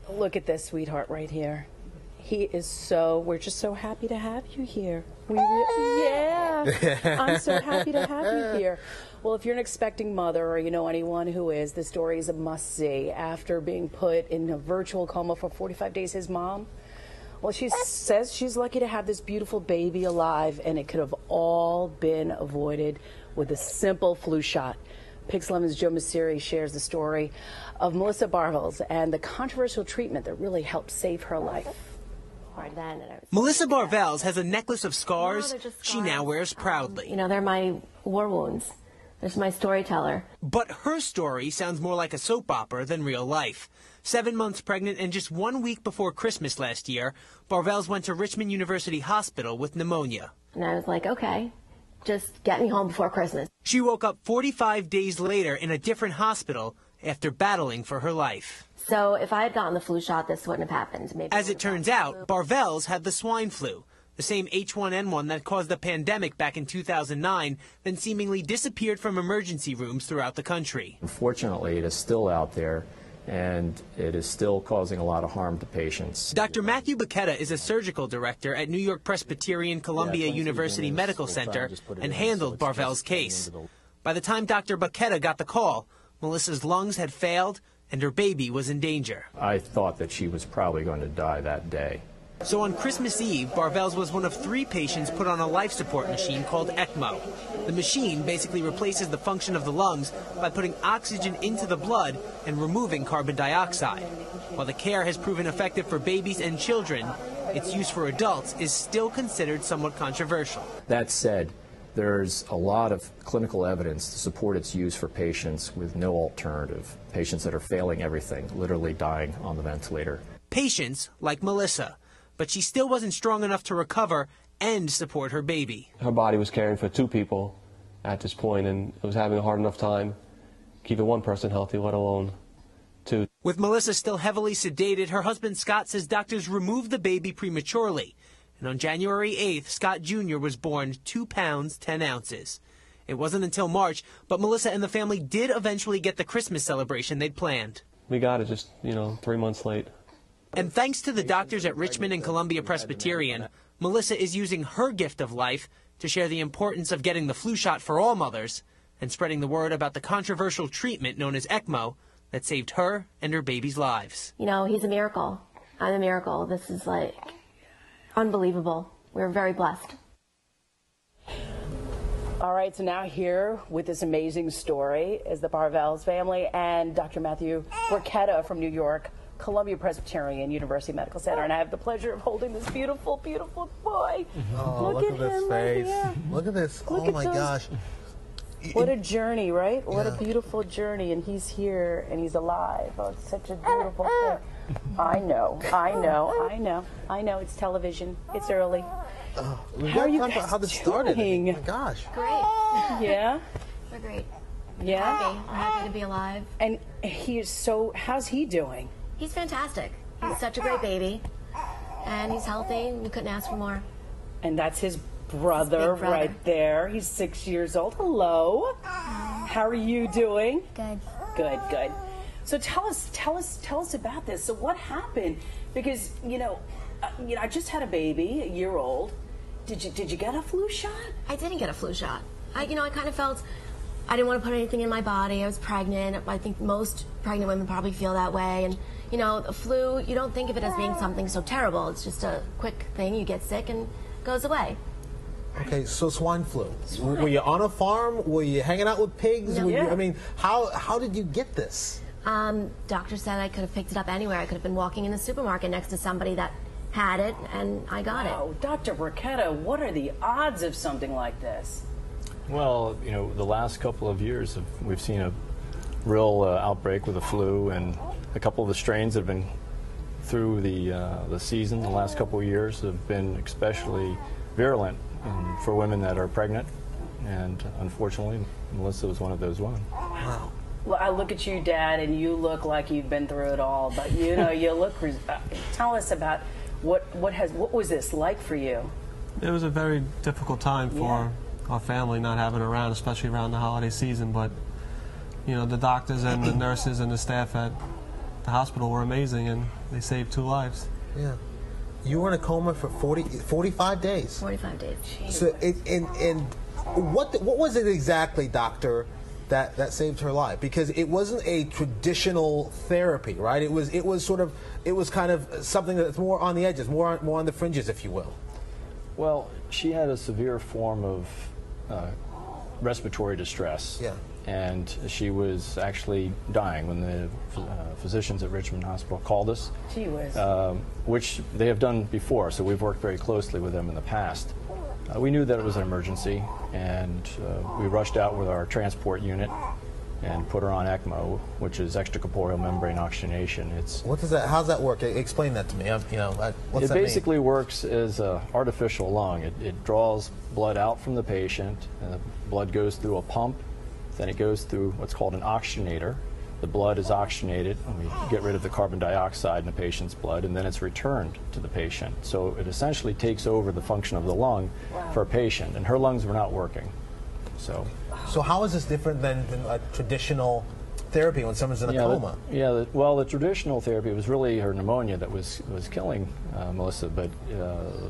Look at this sweetheart right here. He is we're just so happy to have you here. Yeah, I'm so happy to have you here. Well, if you're an expecting mother or you know anyone who is, this story is a must-see. After being put in a virtual coma for 45 days, his mom, well, she says she's lucky to have this beautiful baby alive, and it could have all been avoided with a simple flu shot. PIX11's Joe Masseri shares the story of Melissa Barvels and the controversial treatment that really helped save her life. Melissa Barvels has a necklace of scars she now wears proudly. You know, they're my war wounds. There's my storyteller. But her story sounds more like a soap opera than real life. 7 months pregnant and just 1 week before Christmas last year, Barvels went to Richmond University Hospital with pneumonia. And I was like, okay, just get me home before Christmas. She woke up 45 days later in a different hospital after battling for her life. So if I had gotten the flu shot, this wouldn't have happened. Maybe as it turns out, Barvels had the swine flu, the same H1N1 that caused the pandemic back in 2009, then seemingly disappeared from emergency rooms throughout the country. Unfortunately, it is still out there, and it is still causing a lot of harm to patients. Dr. Matthew Bacchetta is a surgical director at New York Presbyterian Columbia University Medical Center and handled Barvels' case. By the time Dr. Bacchetta got the call, Melissa's lungs had failed and her baby was in danger. I thought that she was probably going to die that day. So on Christmas Eve, Barvels was one of 3 patients put on a life support machine called ECMO. The machine basically replaces the function of the lungs by putting oxygen into the blood and removing carbon dioxide. While the care has proven effective for babies and children, its use for adults is still considered somewhat controversial. That said, there's a lot of clinical evidence to support its use for patients with no alternative, patients that are failing everything, literally dying on the ventilator. Patients like Melissa, but she still wasn't strong enough to recover and support her baby. Her body was caring for 2 people at this point, and it was having a hard enough time keeping 1 person healthy, let alone 2. With Melissa still heavily sedated, her husband Scott says doctors removed the baby prematurely. And on January 8th, Scott Jr. was born 2 pounds, 10 ounces. It wasn't until March, but Melissa and the family did eventually get the Christmas celebration they'd planned. We got it just, 3 months late. And thanks to the doctors at Richmond and Columbia Presbyterian, Melissa is using her gift of life to share the importance of getting the flu shot for all mothers and spreading the word about the controversial treatment known as ECMO that saved her and her baby's lives. He's a miracle. I'm a miracle. This is unbelievable. We're very blessed. All right, so now here with this amazing story is the Barvels family and Dr. Matthew Bacchetta from New York, Columbia Presbyterian University Medical Center, and I have the pleasure of holding this beautiful, beautiful boy. Oh, look at this face. Right, look at this. Oh my gosh. What a journey, right? What a beautiful journey, and he's here and he's alive. Oh, it's such a beautiful thing. I know. It's television. It's early. How are you guys how this started? Oh my gosh. Great. Yeah? We're great. Yeah? I'm happy to be alive. And how's he doing? He's fantastic. He's such a great baby. And he's healthy, and we couldn't ask for more. And that's his brother right there. He's 6 years old. Hello. How are you doing? Good. Good. So tell us about this. So what happened? Because I just had a baby, a year old. Did you get a flu shot? I didn't get a flu shot. I kind of felt I didn't want to put anything in my body. I was pregnant. I think most pregnant women probably feel that way. And the flu, you don't think of it as being something so terrible. It's just a quick thing. You get sick and it goes away. Okay, so swine flu. Were you on a farm? Were you hanging out with pigs? No. How did you get this? Doctor said I could have picked it up anywhere. I could have been walking in the supermarket next to somebody that had it, and I got it. Oh, Dr. Bacchetta, what are the odds of something like this? Well, the last couple of years, we've seen a real outbreak with the flu, and a couple of the strains that have been through the season, the last couple of years, have been especially virulent for women that are pregnant, and unfortunately, Melissa was one of those women. Wow. Well, I look at you, Dad, and you look like you've been through it all. But you look. Tell us about what was this like for you? It was a very difficult time for our family not having her around, especially around the holiday season. But the doctors and the nurses and the staff at the hospital were amazing, and they saved 2 lives. Yeah. You were in a coma for 45 days. 45 days. So, and what was it exactly, doctor, that saved her life? Because it wasn't a traditional therapy, right? It was kind of something that's more on the edges, more on the fringes, if you will. Well, she had a severe form of respiratory distress. Yeah. And she was actually dying when the physicians at Richmond Hospital called us. Gee whiz. Which they have done before, so we've worked very closely with them in the past. We knew that it was an emergency, and we rushed out with our transport unit and put her on ECMO, which is extracorporeal membrane oxygenation. What does that? How's that work? Explain that to me. What's that mean? It basically works as an artificial lung. It draws blood out from the patient, and the blood goes through a pump. Then it goes through what's called an oxygenator. The blood is oxygenated, and we get rid of the carbon dioxide in the patient's blood, and then it's returned to the patient. So it essentially takes over the function of the lung for a patient, and her lungs were not working. So how is this different than a traditional therapy when someone's in a coma? Well, the traditional therapy was really her pneumonia that was killing Melissa, but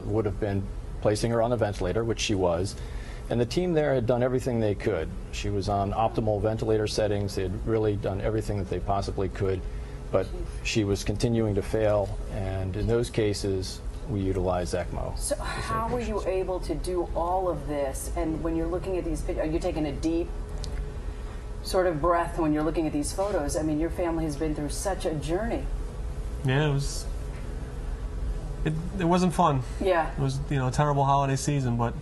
would have been placing her on a ventilator, which she was. And the team there had done everything they could. She was on optimal ventilator settings. They had really done everything that they possibly could, but she was continuing to fail, and in those cases, we utilized ECMO. So how were you able to do all of this? And when you're looking at these pictures, are you taking a deep sort of breath when you're looking at these photos? I mean, your family has been through such a journey. Yeah, it wasn't fun. Yeah. It was, a terrible holiday season, but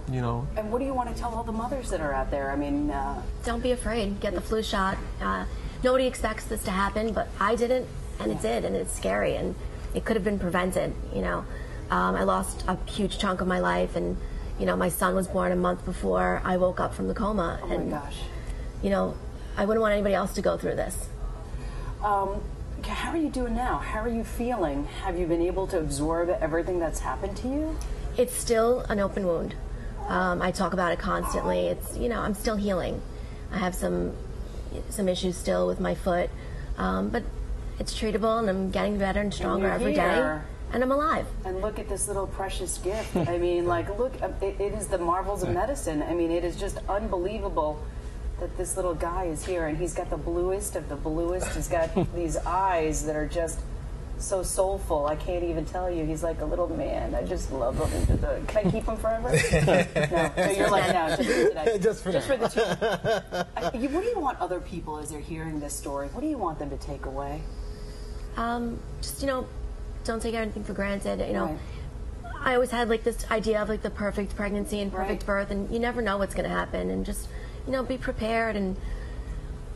And what do you want to tell all the mothers that are out there? I mean, don't be afraid. Get the flu shot. Nobody expects this to happen, but I didn't, and it did, and it's scary, and it could have been prevented. I lost a huge chunk of my life, and my son was born a month before I woke up from the coma. Oh my gosh. I wouldn't want anybody else to go through this. How are you doing now? How are you feeling? Have you been able to absorb everything that's happened to you? It's still an open wound. I talk about it constantly. It's I'm still healing. I have some issues still with my foot, but it's treatable, and I'm getting better and stronger every day. And I'm alive. And look at this little precious gift. I mean, look, it is the marvels of medicine. I mean, it is just unbelievable that this little guy is here, and he's got the bluest of the bluest. He's got these eyes that are just so soulful. I can't even tell you. He's like a little man. I just love him. Can I keep him forever? No, you're like, no, just for today. Just for the team. What do you want other people, as they're hearing this story, what do you want them to take away? Just, don't take anything for granted. Right. I always had this idea of the perfect pregnancy and perfect birth, and you never know what's going to happen. And just, be prepared and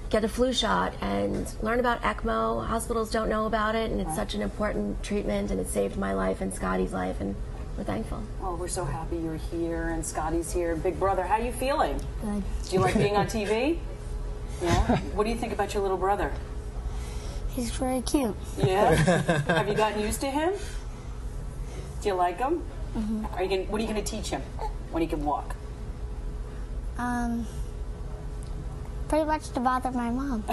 get a flu shot and learn about ECMO. Hospitals don't know about it, and it's such an important treatment, and it saved my life and Scotty's life, and we're thankful. Oh, we're so happy you're here, and Scotty's here. Big brother, how are you feeling? Good. Do you like being on TV? Yeah? What do you think about your little brother? He's very cute. Yeah? Have you gotten used to him? Do you like him? Mm-hmm. What are you going to teach him when he can walk? Pretty much to bother my mom.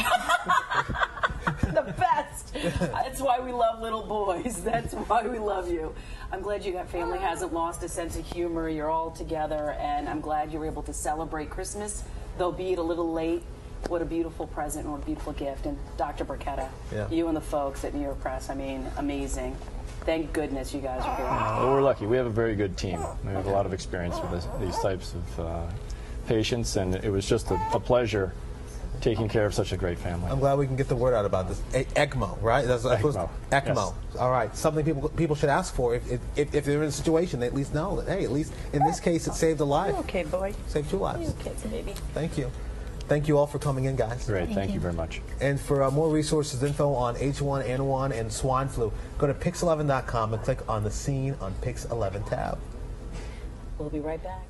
The best. That's why we love little boys. That's why we love you. I'm glad your family hasn't lost a sense of humor. You're all together, and I'm glad you're able to celebrate Christmas, though be it a little late. What a beautiful present and what a beautiful gift. And Dr. Burketta, you and the folks at New York Press, I mean, amazing. Thank goodness you guys are here. Well, we're lucky. We have a very good team. We have a lot of experience with these types of patients, and it was just a pleasure taking care of such a great family. I'm glad we can get the word out about this. ECMO, right? That's ECMO. ECMO. Yes. All right. Something people should ask for. If they're in a situation, they at least know that, hey, at least in this case, it saved a life. Okay, boy. Saved 2 lives. You kids, baby. Thank you. Thank you all for coming in, guys. Great. Thank you very much. And for more resources, info on H1N1 and swine flu, go to PIX11.com and click on the Scene on PIX11 tab. We'll be right back.